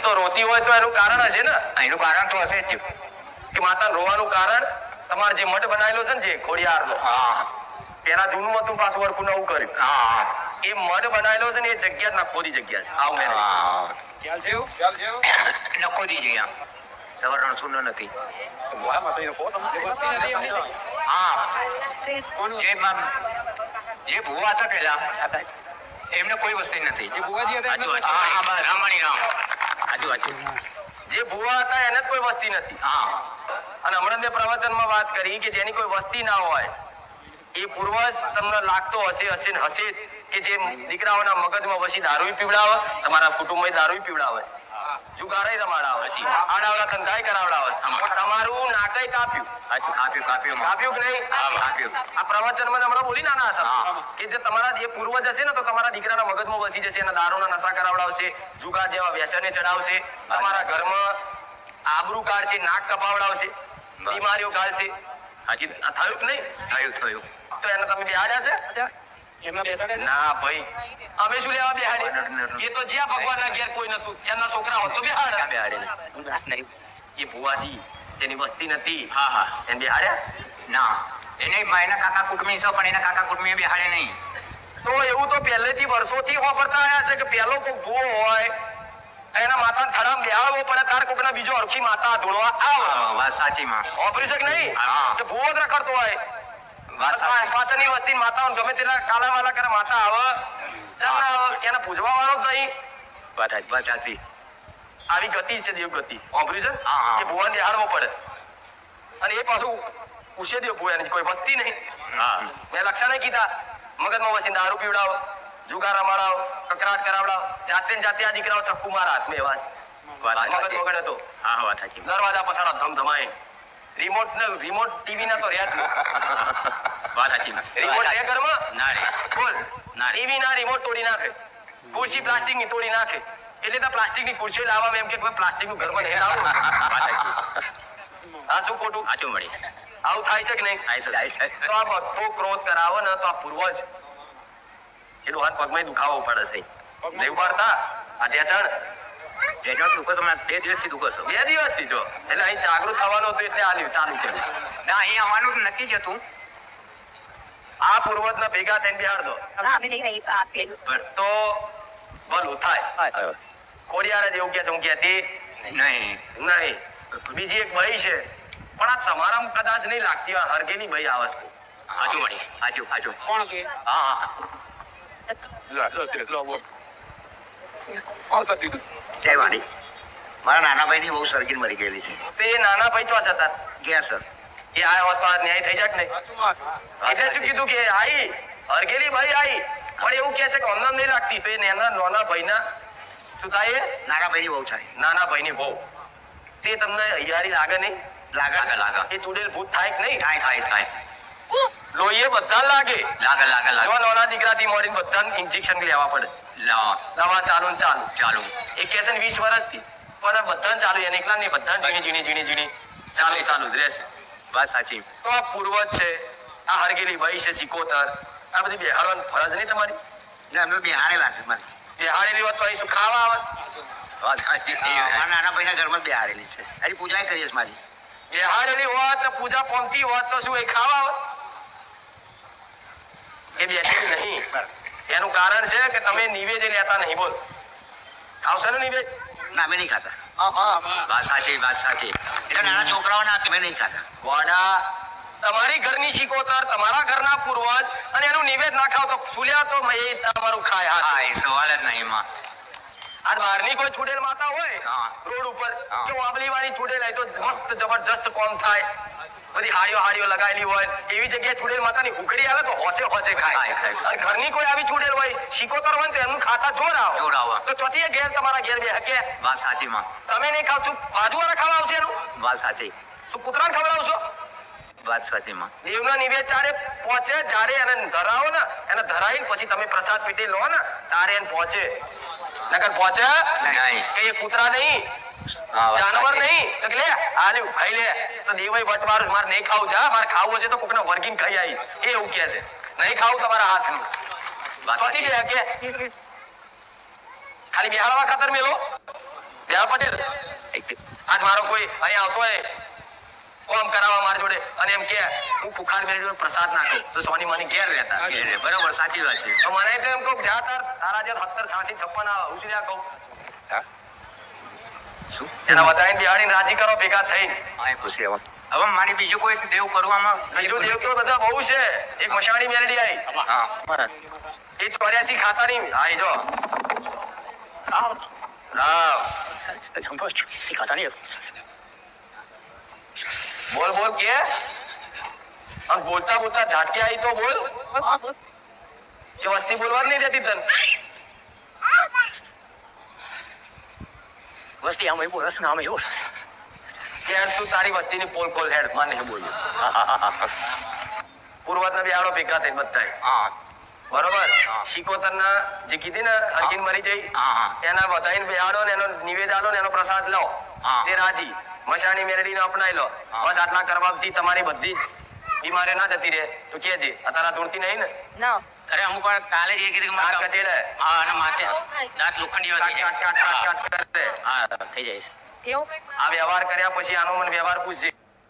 તો રોતી હોય તો એનું કારણ હશે ને? એનું કારણ તો હશે જ કે માતા રોવાનું કારણ તમારે જે મઠ બનાવેલો છે ને જે ખોડિયારનો, પેલા જૂનું હતું પાછું વરખું નવું કર્યું. એ મઠ બનાવેલો છે ને એ જગ્યા નખોદી જગ્યા છે. આવું નખોદી જોઈએ સવર્ણ શૂન્ય નથી. જે ભુવા હતા પેલા એમને કોઈ વસ્તી નથી. જે ભુવા હતા એને જ કોઈ વસ્તી નથી. અને હમણાં મેં પ્રવચનમાં વાત કરી કે જેની કોઈ વસ્તી ના હોય એ પૂર્વજ તમને લાગતો હશે ને હશે જ કે જે દીકરાઓના મગજમાં વસી દારૂ પીવડાવે, તમારા કુટુંબમાં દારૂ પીવડાવે, જુગારે રમાડાવે, આડાવડા ધંધાય કરાવડાવે, તમારું નાકય કાપ્યું કે નહીં? આ પ્રવચનમાં હમણાં બોલી ના કે જે તમારા જે પૂર્વજ હશે ને તો તમારા દીકરાના મગજમાં વસી જશે અને દારૂના નશા કરાવડાવશે, જુગાર જેવા વ્યસને ચડાવશે, તમારા ઘરમાં આબરૂ કાઢશે, નાક કપાવડાવશે, બીમારીઓ કાઢશે. થયું કે નહીં? થયું. તો એને તમે બિહાડ્યા છે? ના ભાઈ, અમે શું લેવા બિહાડી? એ તો જ્યાં ભગવાનના ઘેર કોઈ નતું એના છોકરા હોત તો બિહાડે. એ ભુવાજી જેની વસ્તી નથી એને બિહાડ્યા ના. એને એના કાકા કુટુંબી છે પણ એના કાકા કુટુંબી બિહાડે નહીં. તો એવું તો પહેલેથી વર્ષોથી વાપરતા આવ્યા છે કે પહેલો કોઈ ભૂવો હોય એના માથા થડામ બેહાડવો પડે તાર કોકના બીજો અરખી માતા ધોળવા આવે. વાત સાચી માં ઓપરેશન નહીં કે ભૂવો જ રખડતો હોય પાછળની વસ્તી માતાઓ ગમે તેના કાલા વાલા કરે માતા આવે એને પૂજવા વાળો જ નહીં. વાત સાચી. આવી ગતિ છે દેવ ગતિ ઓપરેશન કે ભૂવા બેહાડવો પડે અને એ પાછું પૂછે દે ભૂવાની કોઈ વસ્તી નહીં. મેં લક્ષણે કીધા મગજમાં વસી દારૂ પીવડાવો, જુગાર રમાડાવો, કકરાટ કરાવડાવો, જાતે આ દીકરાઓ ચક્કુ મારા હાથમાં એવા છે. મગજ વગર હતો. દરવાજા પછાડા ધમધમાય. રિમોટ ટીવી ના તો રહ્યા રિમોટ એ ઘરમાં બોલ ટીવી ના રિમોટ તોડી નાખે, ખુરશી પ્લાસ્ટિક ની તોડી નાખે. એટલે તો પ્લાસ્ટિક ની ખુરશીઓ લાવવા એમ કે પ્લાસ્ટિક નું ઘરમાં નહીં આવું. આ શું ખોટું? સાચું મળી. આવું થાય છે કે નહીં? થાય છે. તો આ ભક્તો ક્રોધ કરાવો ને તો આ પૂર્વજ એનું હાથ પગમાં દુખાવો પડે છે. નહીં ઉપાડતા આ ઢેચણ દુખો છો? 2 દિવસથી દુખો છો? 2 દિવસથી જો એટલે અહીં જાગૃત થવાનું હતું એટલે આલ્યું ચાલુ કર્યું. ના અહીં આવવાનું નક્કી જ હતું. આ પૂર્વજ ના ભેગા થઈને બિહાર દો તો ભલું થાય. ખોડિયાર જ એવું કે છે હું કહેતી નહીં. બીજી એક ભાઈ છે પણ આ તમારા કદાચ નહીં લાગતી હરગેની ભાઈ આવે છે. હાજુ મળી. હાજુ કોણ કે? જય વાણી. મારા નાના ભાઈ ની બહુ સરગીર મરી ગયેલી છે. તો એ નાના ભાઈ ચોસ હતા ગયા સર. એ આયો હોત તો આ ન્યાય થઈ જાય નહીં. એટલે શું કીધું કે આઈ હરગેલી ભાઈ આઈ પણ એવું કે છે કે અમને નહીં લાગતી. તો એ નાના ભાઈના શું થાય? નાના ભાઈ ની બહુ થાય. નાના ભાઈની બહુ તે તમને હૈયારી લાગે નહીં? લાગે. એ ચૂડેલ ભૂત થાય કે નહીં? થાય. લોહીએ બધા લાગે. લાગે. નાના દીકરાથી મોડીને બધા ઇન્જેક્શન લેવા પડે. દવા ચાલુ. એ કે છે 20 વર્ષથી પણ બધા ચાલુ એને એકલા નહીં બધા ઝીણી ચાલુ જ રહેશે. વાત સાચી. તો આ પૂર્વજ છે, આ હરગેલી ભાઈ છે, સિકોતર, આ બધી બેહાડવાની ફરજ નહીં તમારી? એમને બિહારેલા છે મારી. બેહાડેલી હોત તો અહીં શું ખાવા આવે? વાત સાચી. મારા નાના ભાઈના ઘરમાં જ બેહારેલી છે. એની પૂજા કરીએ છીએ મારી. બેહાડેલી હોત ને પૂજા પંક્તિ હોત તો શું એ ખાવા આવે? એ બેઠેલી નહીં. એનું કારણ છે કે તમે નિવેદ લેતા નહીં. બોલ આવશે ને નિવેદ? ના અમે નહીં ખાતા. વાત સાચી. એટલે નાના છોકરાઓને અમે નહીં ખાતા. ગોડા તમારી ઘરની શીકોતર, તમારા ઘરના પૂર્વજ અને એનું નિવેદ ના ખાવ તો સુલ્યા તો એ તમારું ખાય. એ સવાલ જ નહીં માં. આ બહારની કોઈ છોડેલ માતા હોય રોડ ઉપર કે વાબલી વાળી છોડેલ હોય તો મસ્ત જબરજસ્ત કોમ થાય. બધી હાડીઓ લગાવેલી હોય એવી જગ્યાએ છોડેલ માતાની ઉખડી આવે તો હોશે ખાય. અને ઘરની કોઈ આવી છોડેલ હોય શીકોતર હોય તો એમનું ખાતા જોર આવે તો ચોથી ઘેર તમારા ઘેર બે હકે. વાત સાચી માં. તમે નહીં ખાવ છું બાજુવાળા ખાવા આવશે એનું? વાત સાચી. શું કૂતરાને ખવડાવશો? વાત સાચી માં. દેવના નિવેદ ચારે પહોંચે જ્યારે એને ધરાવો ને એને ધરાઈને પછી તમે પ્રસાદ પેટી લો ને તારે એને પહોંચે. નકર પહોંચે કે એ કૂતરા નહીં જાનવર નહીં તો લે આલ્યું ખાઈ લે તો દેવાય વટવારું મારે નહીં ખાવું છે. મારે ખાવું છે તો કોકના વર્ગીને ખાઈ આવીશ એ એવું કે છે. નહીં ખાવું તમારા હાથનું ચોથી કે ખાલી બિહાડવા ખાતર મેલો દયા પટેલ આજ મારો કોઈ અહીં આવતો હોય કોમ કરાવવા મારી જોડે અને એમ કે હું કુખાર મેળવી જોડે પ્રસાદ નાખું તો સોની માની ઘેર રહેતા બરાબર સાચી વાત છે. તો મને તો એમ કહું જા તારા જે 70 86 56 આવે હું શું લ્યા કહું શું એના વધાઈને બિહાડીને રાજી કરો ભેગા થઈને હા એ પૂછી હવે મારી બીજું કોઈ દેવ કરવામાં બીજું દેવ તો બધા બહુ છે એક મશાણી મેલડી આવી હા એ 84 ખાતાની આઈ જો રામ બોલ બોલ કે આમ બોલતા બોલતા ઝાટકી આવી તો બોલ કે વસ્તી બોલવા જ નહીં દેતી તને વસ્તી આમ બોલસ ને આમ એવું કે યાર તું તારી વસ્તીની પોલ ખોલ હેડ માં નહીં બોલ્યો પૂર્વતના બિહાડો ભેગા થઈને બધાય હા બરોબર શિકોતરના જે કીધી ને અર્જુન મરી જઈ એના વધાઈને બિહાડો ને એનો નિવેદ આલો ને એનો પ્રસાદ લો તે રાજી મશાણી મેરડીને અપનાવી લો બસ આટલા કરવાથી તમારી બધી બીમારી ના જતી રહે તો કેજે અત્યારે ધૂળતી નહીં ને ના અરે અમુક વાર કાલે જ એ કીધું કે આ મારે કચેડે હા અને માથે દાંત લોખંડી કાટ થઈ કાટ કાટ કાટ કાટ કરે. હા થઈ જાય છે. કેવું આ વ્યવહાર કર્યા પછી આનો મને વ્યવહાર પૂછજે